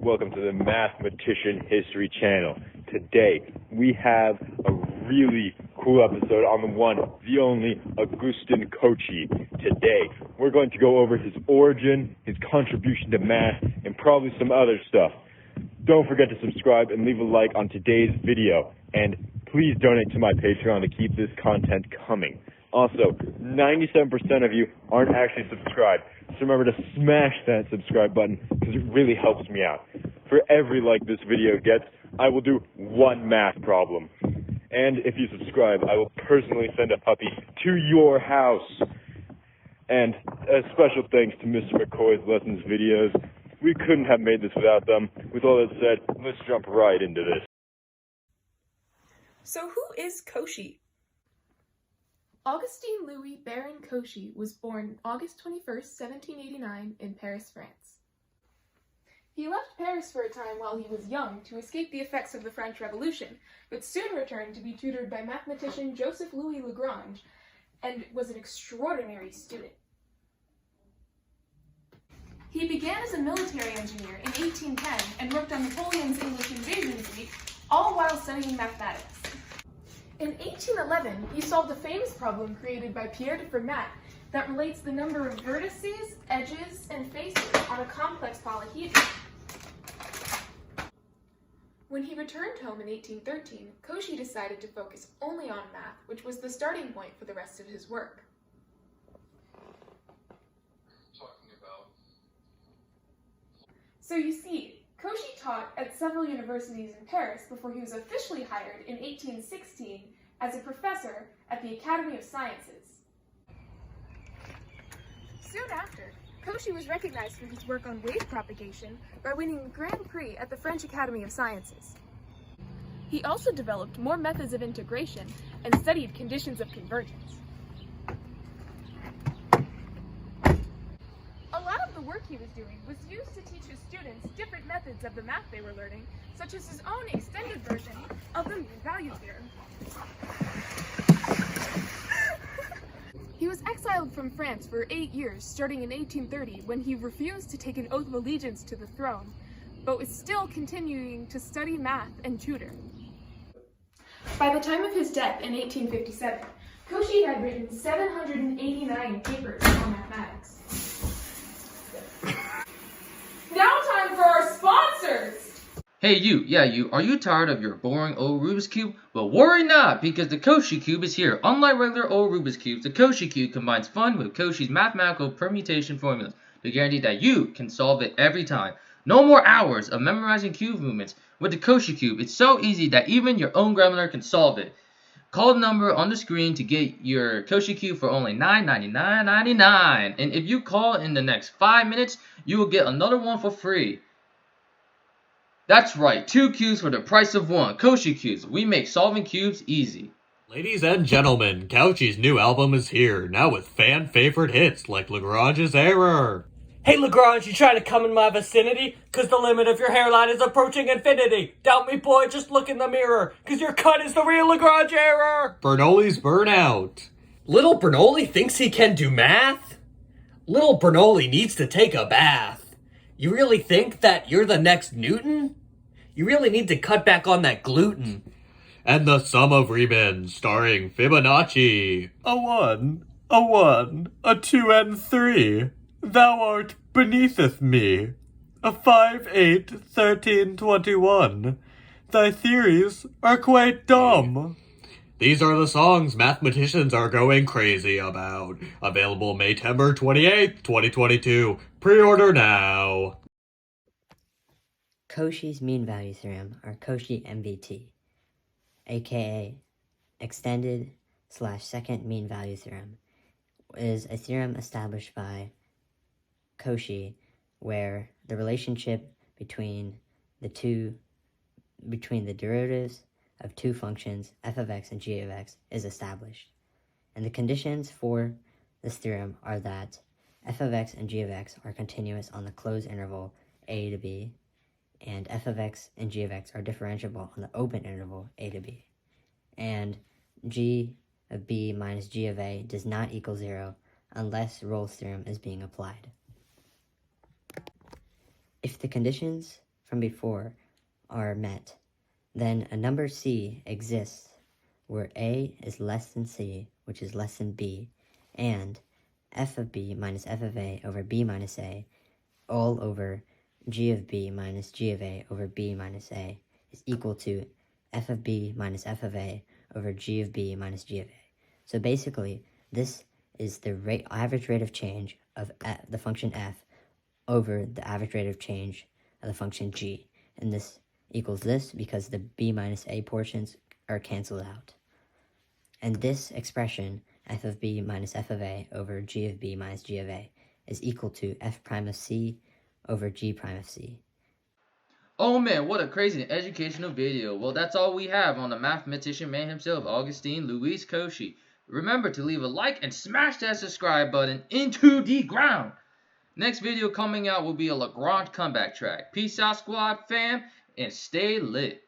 welcome to the Mathematician History Channel. Today, we have a really cool episode on the one, the only, Augustin Cauchy. Today, we're going to go over his origin, his contribution to math, and probably some other stuff. Don't forget to subscribe and leave a like on today's video, and please donate to my Patreon to keep this content coming. Also, 97% of you aren't actually subscribed, so remember to smash that subscribe button because it really helps me out. For every like this video gets, I will do one math problem. And if you subscribe, I will personally send a puppy to your house. And a special thanks to Mr. McCoy's lessons videos. We couldn't have made this without them. With all that said, let's jump right into this. So who is Cauchy? Augustin Louis Baron Cauchy was born August 21st, 1789 in Paris, France. He left Paris for a time while he was young to escape the effects of the French Revolution, but soon returned to be tutored by mathematician Joseph Louis Lagrange, and was an extraordinary student. He began as a military engineer in 1810 and worked on Napoleon's English invasion fleet, all while studying mathematics. In 1811, he solved a famous problem created by Pierre de Fermat that relates the number of vertices, edges, and faces on a complex polyhedron. When he returned home in 1813, Cauchy decided to focus only on math, which was the starting point for the rest of his work. So you see, Cauchy taught at several universities in Paris before he was officially hired in 1816 as a professor at the Academy of Sciences. Soon after, Cauchy was recognized for his work on wave propagation by winning the Grand Prix at the French Academy of Sciences. He also developed more methods of integration and studied conditions of convergence. A lot of the work he was doing was used to teach his students different methods of the math they were learning, such as his own extended version of the mean value theorem. He was exiled from France for 8 years, starting in 1830, when he refused to take an oath of allegiance to the throne, but was still continuing to study math and tutor. By the time of his death in 1857, Cauchy had written 789 papers on mathematics. Now time for our sponsors! Hey you, are you tired of your boring old Rubik's Cube? Well, worry not, because the Cauchy Cube is here. Unlike regular old Rubik's Cubes, the Cauchy Cube combines fun with Cauchy's mathematical permutation formulas to guarantee that you can solve it every time. No more hours of memorizing cube movements. With the Cauchy Cube, it's so easy that even your own grandmother can solve it. Call the number on the screen to get your Cauchy Cube for only $9.99.99. And if you call in the next 5 minutes, you will get another one for free. That's right, 2 cubes for the price of 1. Cauchy Cubes, we make solving cubes easy. Ladies and gentlemen, Cauchy's new album is here, now with fan-favorite hits like Lagrange's Error. Hey Lagrange, you trying to come in my vicinity? Cause the limit of your hairline is approaching infinity. Doubt me boy, just look in the mirror. Cause your cut is the real Lagrange Error. Bernoulli's Burnout. Little Bernoulli thinks he can do math? Little Bernoulli needs to take a bath. You really think that you're the next Newton? You really need to cut back on that gluten. And The Sum of Riemann, starring Fibonacci. A 1, a 1, a 2 and 3. Thou art beneatheth me. A 5, 8, 13, 21. Thy theories are quite dumb. These are the songs mathematicians are going crazy about. Available May 28th, 2022. Pre-order now. Cauchy's mean value theorem, or Cauchy MVT, aka extended/second mean value theorem, is a theorem established by Cauchy where the relationship between the derivatives of two functions f of x and g of x is established. And the conditions for this theorem are that f of x and g of x are continuous on the closed interval a to b, and f of x and g of x are differentiable on the open interval a to b. And g of b minus g of a does not equal 0 unless Rolle's theorem is being applied. If the conditions from before are met, then a number c exists where a is less than c, which is less than b, and f of b minus f of a over b minus a all over g of b minus g of a over b minus a is equal to f of b minus f of a over g of b minus g of a. So basically, this is the average rate of change of the function f over the average rate of change of the function g. And this equals this because the b minus a portions are canceled out. And this expression, f of b minus f of a over g of b minus g of a, is equal to f prime of c over g prime of c. Oh man, what a crazy and educational video. Well, that's all we have on the mathematician man himself, Augustine Louis Cauchy. Remember to leave a like and smash that subscribe button into the ground. Next video coming out will be a Lagrange comeback track. Peace out, squad fam, and stay lit.